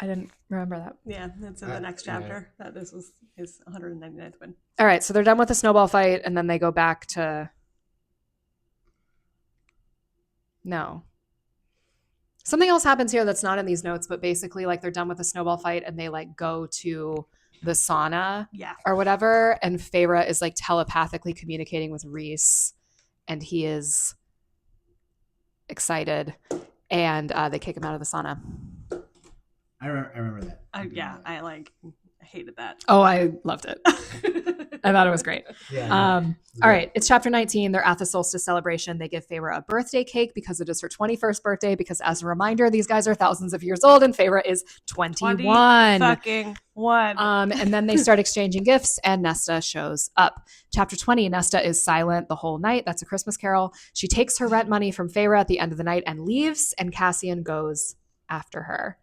I didn't remember that. Yeah, that's in the next chapter. That this was his 199th win. All right, so they're done with the snowball fight, and then they go back to... No. Something else happens here that's not in these notes, but basically, like, they're done with the snowball fight, and they, like, go to the sauna Yeah. or whatever, and Feyre is, like, telepathically communicating with Rhys, and he is excited, and they kick him out of the sauna. I remember that. I hated that. Oh, I loved it. I thought it was great. Yeah. All right, it's chapter 19. They're at the solstice celebration. They give Feyre a birthday cake because it is her 21st birthday, because as a reminder, these guys are thousands of years old and Feyre is 21. Fucking one. And then they start exchanging gifts and Nesta shows up. Chapter 20, Nesta is silent the whole night. That's a Christmas Carol. She takes her rent money from Feyre at the end of the night and leaves, and Cassian goes after her.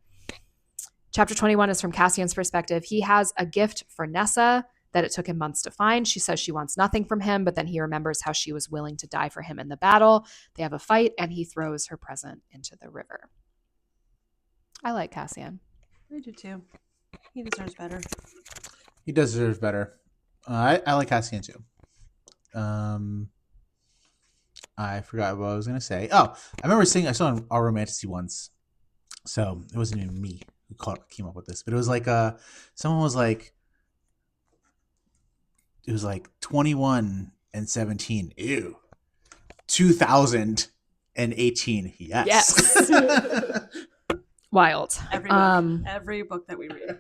Chapter 21 is from Cassian's perspective. He has a gift for Nessa that it took him months to find. She says she wants nothing from him, but then he remembers how she was willing to die for him in the battle. They have a fight, and he throws her present into the river. I like Cassian. I do too. He deserves better. He does deserve better. I like Cassian too. I forgot what I was gonna say. Oh, I remember I saw in our Romantasy once. So it wasn't even me who came up with this, but it was like someone was like, it was like 21 and 17. Ew. 2018. Yes. Wild. Every book that we read.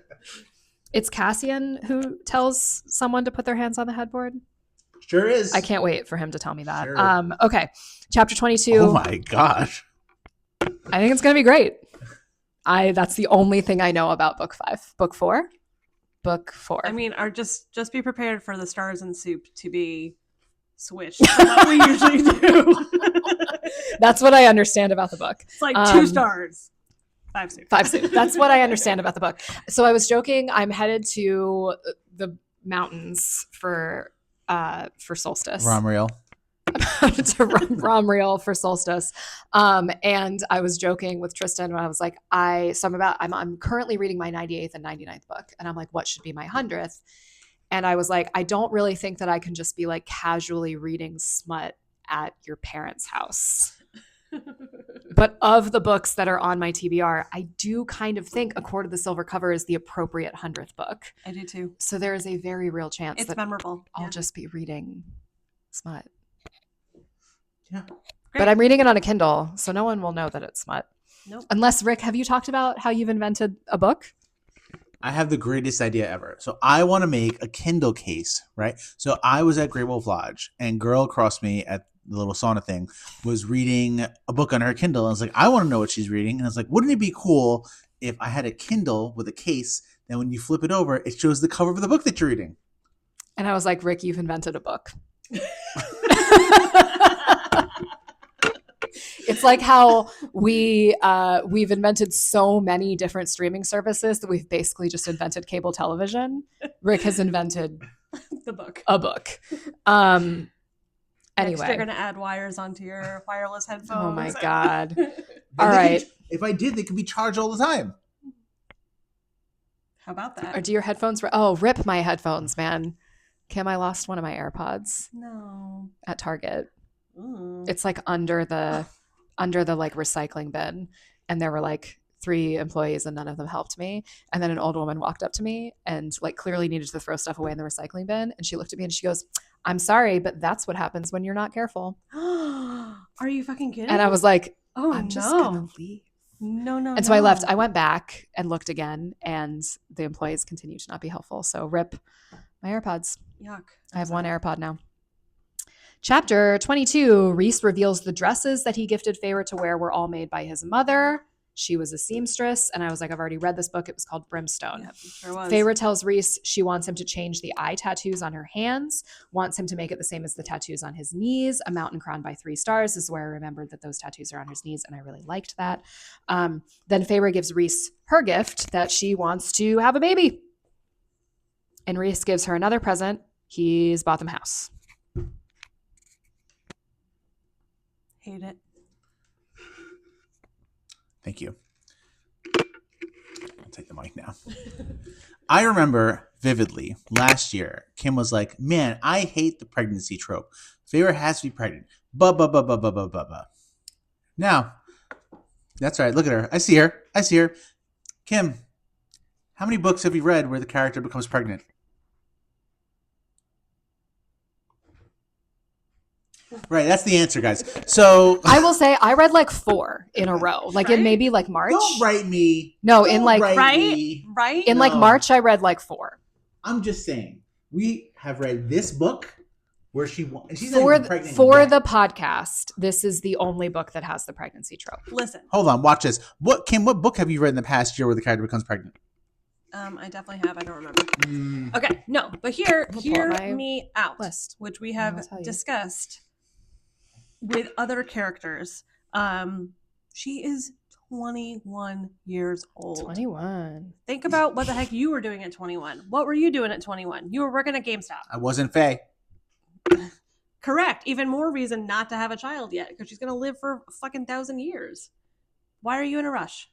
It's Cassian who tells someone to put their hands on the headboard. Sure is. I can't wait for him to tell me that. Sure. Okay. Chapter 22. Oh my gosh. I think it's going to be great. That's the only thing I know about book 5. Book 4? Book 4. I mean, just be prepared for the stars and soup to be switched from what we usually do. That's what I understand about the book. It's like 2 stars. 5 soup. 5 soup. That's what I understand about the book. So I was joking. I'm headed to the mountains for solstice. Romriel. To Romriel for solstice. And I was joking with Tristan when I was like, I'm currently reading my 98th and 99th book. And I'm like, what should be my 100th? And I was like, I don't really think that I can just be like casually reading smut at your parents' house. But of the books that are on my TBR, I do kind of think A Court of the Silver Cover is the appropriate 100th book. I do too. So there is a very real chance It's that memorable. I'll just be reading smut. Yeah. Great. But I'm reading it on a Kindle, so no one will know that it's smut. Nope. Unless, Rick, have you talked about how you've invented a book? I have the greatest idea ever. So I want to make a Kindle case, right? So I was at Great Wolf Lodge, and girl across me at the little sauna thing was reading a book on her Kindle. And I was like, I want to know what she's reading. And I was like, wouldn't it be cool if I had a Kindle with a case, and when you flip it over, it shows the cover of the book that you're reading? And I was like, Rick, you've invented a book. It's like how we've invented so many different streaming services that we've basically just invented cable television. Rick has invented The book. a book. Next, Anyway. you're going to add wires onto your wireless headphones. Oh my God. Then All they right. could- if I did, they could be charged all the time. How about that? Or do your headphones? Rip my headphones, man. Kim, I lost one of my AirPods No. at Target. Ooh. It's like under the like recycling bin, and there were like 3 employees and none of them helped me. And then an old woman walked up to me and like clearly needed to throw stuff away in the recycling bin, and she looked at me and she goes, "I'm sorry, but that's what happens when you're not careful." Are you fucking kidding? And I was like, oh, I'm just gonna leave. No. And so I left. I went back and looked again, and the employees continued to not be helpful. So rip my AirPods. Yuck. I have one AirPod now. Chapter 22, Rhys reveals the dresses that he gifted Feyre to wear were all made by his mother. She was a seamstress. And I was like, I've already read this book. It was called Brimstone. Yep, it sure was. Feyre tells Rhys she wants him to change the eye tattoos on her hands, wants him to make it the same as the tattoos on his knees. A mountain crowned by 3 stars. This is where I remembered that those tattoos are on his knees, and I really liked that. Then Feyre gives Rhys her gift that she wants to have a baby. And Rhys gives her another present. He's bought them a house. Hate it. Thank you. I'll take the mic now. I remember vividly last year, Kim was like, "Man, I hate the pregnancy trope. Feyre has to be pregnant." Now, that's right. Look at her. I see her. Kim, how many books have you read where the character becomes pregnant? Right, that's the answer, guys. So I will say I read like 4 in a row, like in Right? maybe like March. don't write me. No, Don't in like write Right? me. Right? in like No. March I read like 4. I'm just saying, we have read this book where she's not For even pregnant for yet. the podcast, this is the only book that has the pregnancy trope. Listen, Hold on, watch this. Kim, what book have you read in the past year where the character becomes pregnant? I definitely have. I don't remember. Mm, Okay, no, but hear I'll pull up my me out, list. which we and I'll have tell you. discussed with other characters. She is 21 years old. 21. Think about what the heck you were doing at 21. What were you doing at 21? You were working at GameStop. I wasn't Faye. Correct. Even more reason not to have a child yet, because she's going to live for a fucking 1,000 years. Why are you in a rush?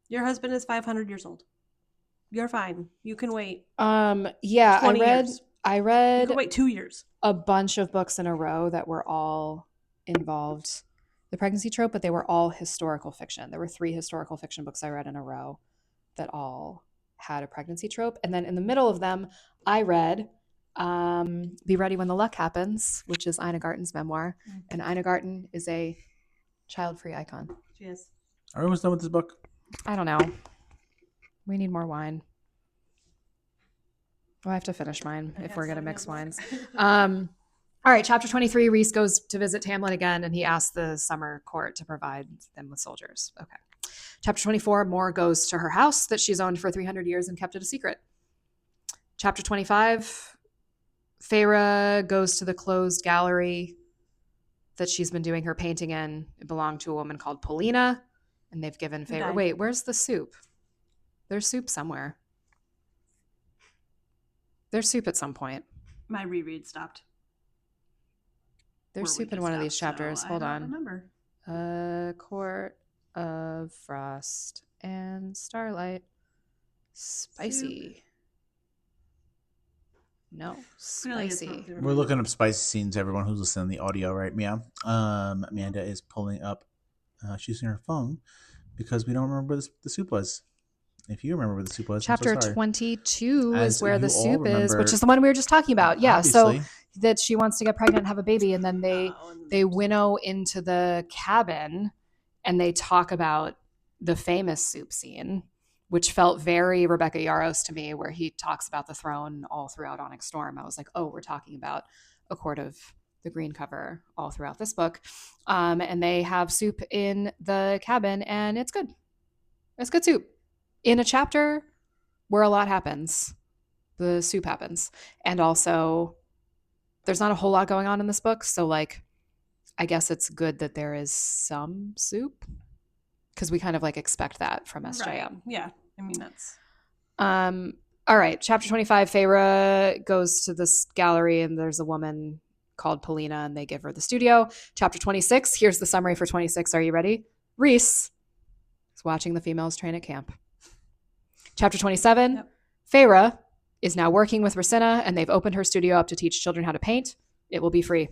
Your husband is 500 years old. You're fine. You can wait. Yeah, 20 years. I You read can wait 2 years. a bunch of books in a row that were all involved the pregnancy trope, but they were all historical fiction. There were 3 historical fiction books I read in a row that all had a pregnancy trope. And then in the middle of them, I read Be Ready When the Luck Happens, which is Ina Garten's memoir. And Ina Garten is a child-free icon. She is. Are we almost done with this book? I don't know. We need more wine. Oh, I have to finish mine if we're going to mix wines. All right, chapter 23, Rhys goes to visit Tamlin again, and he asks the summer court to provide them with soldiers. Okay. Chapter 24, Mor goes to her house that she's owned for 300 years and kept it a secret. Chapter 25, Feyre goes to the closed gallery that she's been doing her painting in. It belonged to a woman called Polina, and they've given Who Feyre... died? Wait, where's the soup? There's soup somewhere. There's soup at some point. My reread stopped. There's Or soup we in one of stopped, these chapters. so Hold I don't on. remember. Court of Frost and Starlight. Spicy. No, Clearly it's spicy. not through We're looking up spicy scenes, everyone who's listening to the audio right now. Amanda is pulling up, she's using her phone because we don't remember where the soup was. If you remember where the soup was, Chapter I'm so sorry. 22 As is where the you all soup is, remember- which is the one we were just talking about. Yeah, Obviously. so that she wants to get pregnant and have a baby, and then they winnow into the cabin and they talk about the famous soup scene, which felt very Rebecca Yarros to me, where he talks about the throne all throughout Onyx Storm. I was like, oh, we're talking about A Court of the Green cover all throughout this book. And they have soup in the cabin, and it's good. It's good soup. In a chapter where a lot happens, the soup happens. And also, there's not a whole lot going on in this book. So, like, I guess it's good that there is some soup because we kind of like expect that from SJM. Right. Yeah. I mean, that's. All right. Chapter 25, Feyre goes to this gallery and there's a woman called Polina and they give her the studio. Chapter 26, here's the summary for 26. Are you ready? Rhys is watching the females train at camp. Chapter 27, Yep. Feyre is now working with Rhysand and they've opened her studio up to teach children how to paint. It will be free.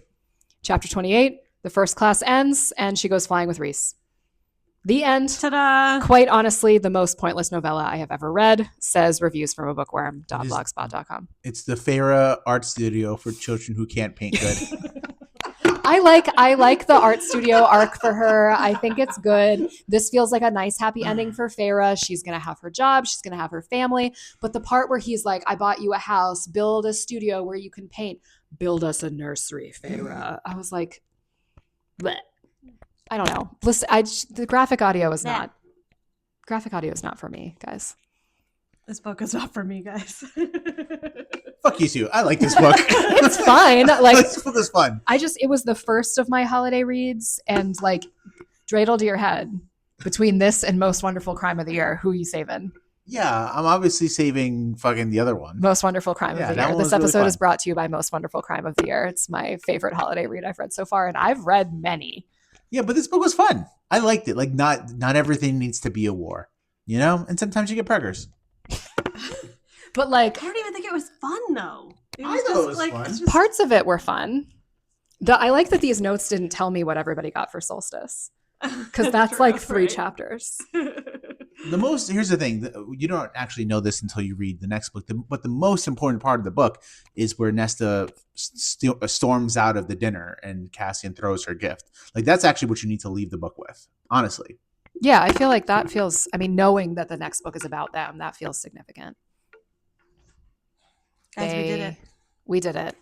Chapter 28, the first class ends and she goes flying with Rhys. The end. Ta-da! Quite honestly, the most pointless novella I have ever read, says reviews from a bookworm.blogspot.com. It's the Feyre art studio for children who can't paint good. I like the art studio arc for her. I think it's good. This feels like a nice happy ending for Feyre. She's going to have her job. She's going to have her family. But the part where he's like, I bought you a house, build a studio where you can paint, build us a nursery, Feyre. I was like, bleh. I don't know. Listen, the graphic audio is not for me, guys. This book is not for me, guys. Fuck you too. I like this book. It's fine. Like, this book is fun. It was the first of my holiday reads, and like, dreidel to your head between this and Most Wonderful Crime of the Year. Who are you saving? Yeah, I'm obviously saving fucking the other one. Most Wonderful Crime of the that Year. one This was really episode fun. is brought to you by Most Wonderful Crime of the Year. It's my favorite holiday read I've read so far, and I've read many. Yeah, but this book was fun. I liked it. Like, not everything needs to be a war, you know? And sometimes you get preggers. But like, I don't even think it was fun though. It I was thought just it was like fun. it's just- parts of it were fun. I like that these notes didn't tell me what everybody got for Solstice, because that's true, like 3 right? chapters. Here's the thing. You don't actually know this until you read the next book. But the most important part of the book is where Nesta storms out of the dinner and Cassian throws her gift. Like, that's actually what you need to leave the book with, honestly. Yeah, I feel like that feels, I mean, knowing that the next book is about them, that feels significant. Guys, we did it. We did it.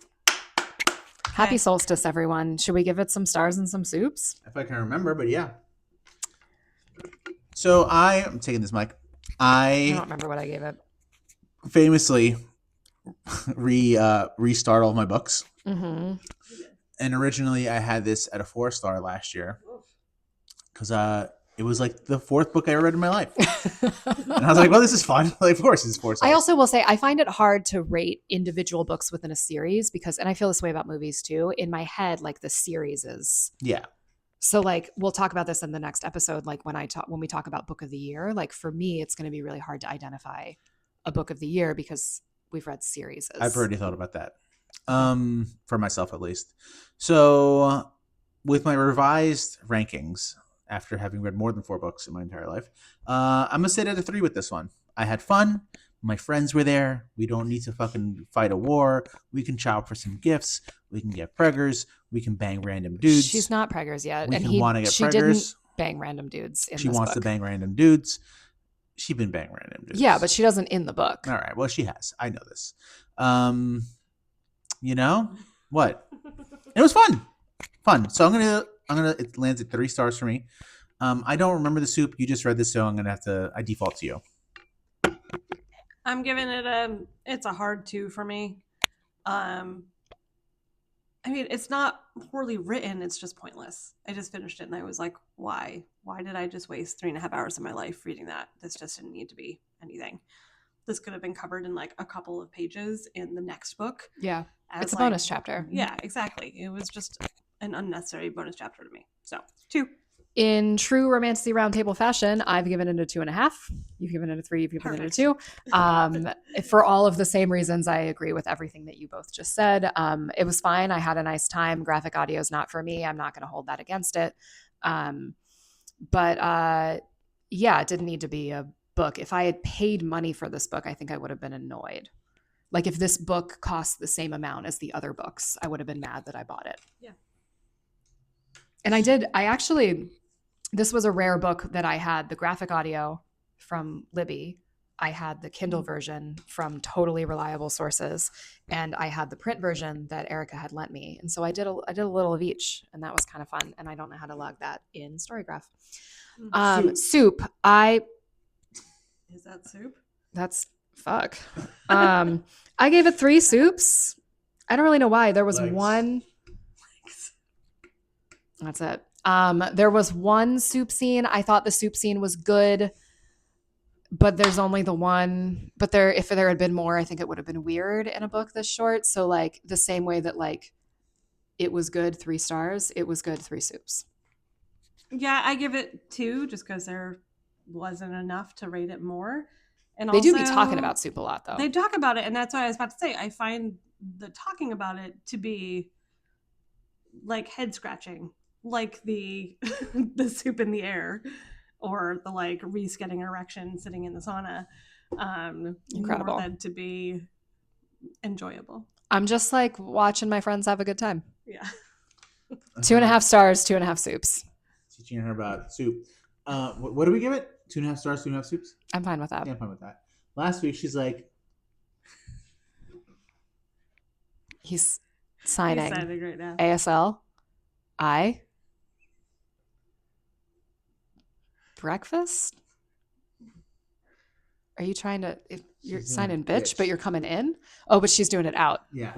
Happy Okay. Solstice, everyone. Should we give it some stars and some soups? If I can remember, but yeah. So I'm taking this mic. I don't I remember what I gave it. famously restart all my books. Mm-hmm. And originally I had this at a 4-star last year because it was like the 4th book I ever read in my life. And I was like, well, this is fun. Like, of course it's 4 stars. I also will say I find it hard to rate individual books within a series because, and I feel this way about movies too, in my head, like the series is. Yeah. So like we'll talk about this in the next episode. Like when we talk about book of the year, like for me, it's going to be really hard to identify a book of the year because we've read series. I've already thought about that. For myself at least. So with my revised rankings, after having read more than 4 books in my entire life, I'm gonna sit at a 3 with this one. I had fun. My friends were there. We don't need to fucking fight a war. We can shop for some gifts. We can get preggers. We can bang random dudes. She's not preggers yet, We and can wanna get she didn't preggers. bang random dudes. In She this wants to book. bang random dudes. She's been banging random dudes. Yeah, but she doesn't in the book. All right. Well, she has. I know this. You know what? It was fun. So I'm gonna. It lands at 3 stars for me. I don't remember the soup. You just read this, so I'm gonna have to. I default to you. I'm giving it it's a hard 2 for me. I mean, it's not poorly written, it's just pointless. I just finished it and I was like, why? Why did I just waste 3.5 hours of my life reading that? This just didn't need to be anything. This could have been covered in like a couple of pages in the next book. Yeah, as, it's a like- bonus chapter. Yeah, exactly. It was just an unnecessary bonus chapter to me. So 2. In true Romantasy Roundtable fashion, I've given it a 2.5. You've given it a 3. You've given it a 2. For all of the same reasons, I agree with everything that you both just said. It was fine. I had a nice time. Graphic audio is not for me. I'm not going to hold that against it. But yeah, it didn't need to be a book. If I had paid money for this book, I think I would have been annoyed. Like if this book cost the same amount as the other books, I would have been mad that I bought it. Yeah. And this was a rare book that I had the graphic audio from Libby. I had the Kindle version from totally reliable sources, and I had the print version that Erica had lent me. And so I did a little of each, and that was kind of fun. And I don't know how to log that in Storygraph. Soup. Is that soup? That's fuck. I gave it 3 soups. I don't really know why. There was Legs. one. That's it. There was one soup scene. I thought the soup scene was good, but there's only the one. But if there had been more, I think it would have been weird in a book this short. So like the same way that like it was good 3 stars, it was good 3 soups. Yeah, I give it 2 just because there wasn't enough to rate it more. And They also, do be talking about soup a lot though. They talk about it, and that's what I was about to say. I find the talking about it to be like head scratching, like the the soup in the air, or the like Rhys getting an erection sitting in the sauna. Incredible. More than to be enjoyable. I'm just like watching my friends have a good time. Yeah. 2.5 stars, 2.5 soups. Teaching her about soup. What do we give it? 2.5 stars, 2.5 soups? I'm fine with that. Yeah, I'm fine with that. Last week, she's like, He's signing. He's signing right now. ASL. Breakfast? Are you trying to? You're She's signing doing bitch, bitch. but you're coming in? Oh, but she's doing it out. yeah.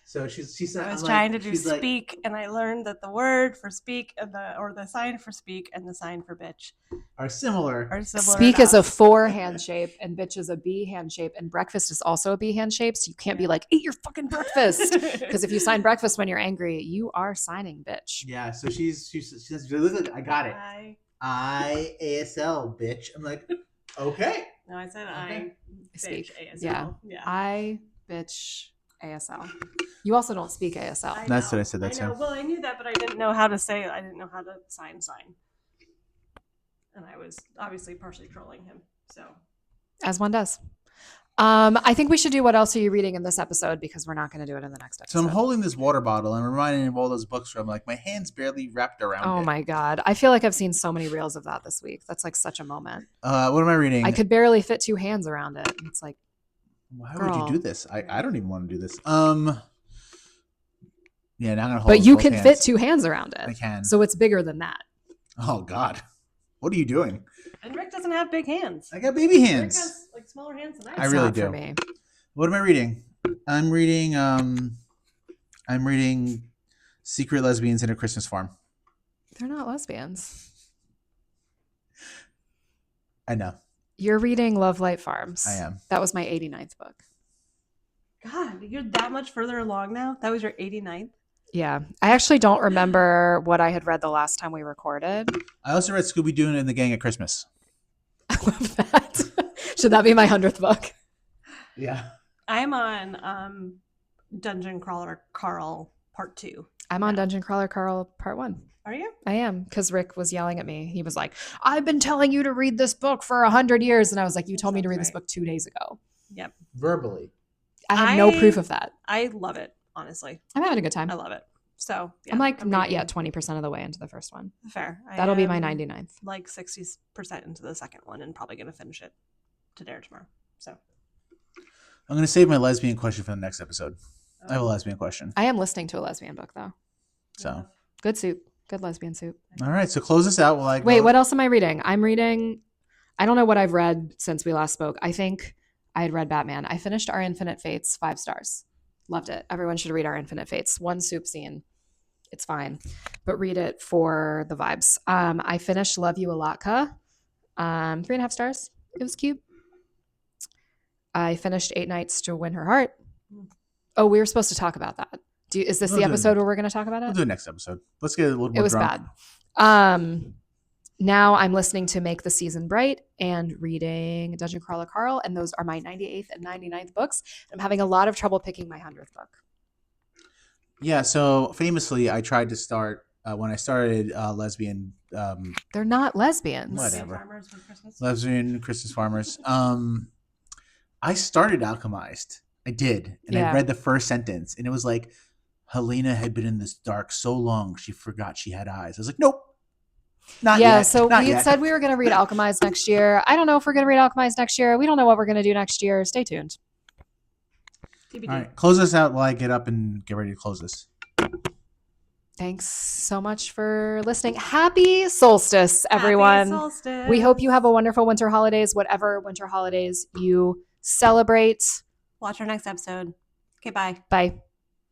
So she's I was I'm trying like- to do she's like- speak, and I learned that the word for speak and the sign for speak and the sign for bitch are similar. are similar. Speak is a enough. 4 hand shape, and bitch is a B hand shape, and breakfast is also a B hand shape. So you can't be like, eat your fucking breakfast. Because if you sign breakfast when you're angry, you are signing bitch. Yeah, so she says, "Look, I got it. I ASL, bitch." I'm like, okay. no, I said Okay. I Speak. bitch ASL. Yeah. Yeah. I bitch ASL. You also don't speak ASL. That's what I said, that's I know. him. Well, I knew that, but I didn't know how to say it. I didn't know how to sign. And I was obviously partially trolling him. So As one does. I think we should do what else are you reading in this episode because we're not going to do it in the next So episode. I'm holding this water bottle and reminding me of all those books where I'm like, my hand's barely wrapped around it. Oh my God. I feel like I've seen so many reels of that this week. That's like such a moment. What am I reading? I could barely fit 2 hands around it. It's like, Why would you Girl. do this? I don't even want to do this. Yeah, now I'm gonna hold. but with you both can hands. fit 2 hands around it. I can. So it's bigger than that. Oh God, what are you doing? and Rick doesn't have big hands. I got baby Rick hands. has like smaller hands than I I do. It's really not for do. me. What am I reading? I'm reading Secret Lesbians in a Christmas Farm. They're not lesbians. I know. You're reading Love Light Farms. I am. That was my 89th book. God, you're that much further along now. That was your 89th. Yeah. I actually don't remember what I had read the last time we recorded. I also read Scooby Doo and the Gang at Christmas. I love that. Should that be my 100th book? Yeah. I'm on Dungeon Crawler Carl Part 2. I'm on Yeah. Dungeon Crawler Carl Part 1. Are you? I am, because Rick was yelling at me. He was like, I've been telling you to read this book for 100 years. And I was like, you That told me to sounds read this right. book 2 days ago. Yep. Verbally. I have no I- proof of that. I love it, honestly. I'm having a good time. I love it. So yeah, I'm like not reading. yet 20% of the way into the first one. Fair. That'll be my am 99th. Like 60% into the second one, and probably gonna finish it today or tomorrow. So I'm going to save my lesbian question for the next episode. I have a lesbian question. I am listening to a lesbian book, though. So, Good soup. Good lesbian soup. all right. So close this out while I go. Wait, what else am I reading? I'm reading, I don't know what I've read since we last spoke. I think I had read Batman. I finished Our Infinite Fates, 5 stars. Loved it. Everyone should read Our Infinite Fates. One soup scene. It's fine. But read it for the vibes. I finished Love You Alatka. 3.5 stars. It was cute. I finished 8 Nights to Win Her Heart. Oh, we were supposed to talk about that. Is this We'll the do it. episode where we're going to talk about We'll it? do it next episode. Let's get a little more It was drunk. bad. Now I'm listening to Make the Season Bright and reading Dungeon Crawler Carl, and those are my 98th and 99th books. I'm having a lot of trouble picking my 100th book. Yeah. So famously, I tried to start when I started lesbian. They're not lesbians. Whatever. Farmers for Christmas. Lesbian Christmas Farmers. I started Alchemized. I did. And I Yeah. read the first sentence and it was like, Helena had been in this dark so long she forgot she had eyes. I was like, nope. Not Yeah, yet. so Not we had yet. said we were going to read Alchemized next year. I don't know if we're going to read Alchemized next year. We don't know what we're going to do next year. Stay tuned. TBD. All right. Close this out while I get up and get ready to close this. Thanks so much for listening. Happy solstice, everyone. Happy solstice. We hope you have a wonderful winter holidays, whatever winter holidays you celebrate. Watch our next episode. Okay, bye. Bye.